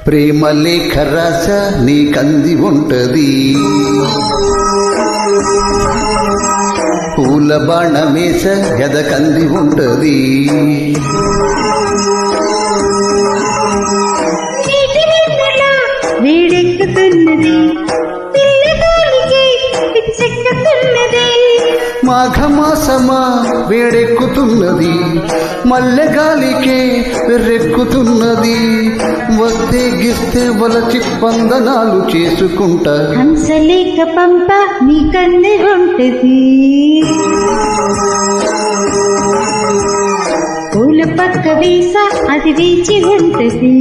ప్రేమ లేఖ రాస నీకంది ఉంటది, పూల బాణమేస ఎదకంది ఉంటది. వేడెక్కుతున్నది, పిచ్చెక్కుతున్నది, మాఘమాసమా వేడెక్కుతున్నది, మల్లెగాలికే రెక్కుతున్నది. వద్దెగిస్తే వలచి వందనాలు చేసుకుంటా, హంసలేక పంప నీకంది ఉంటది. పూల పక్క వేస అది వేచి ఉంటది.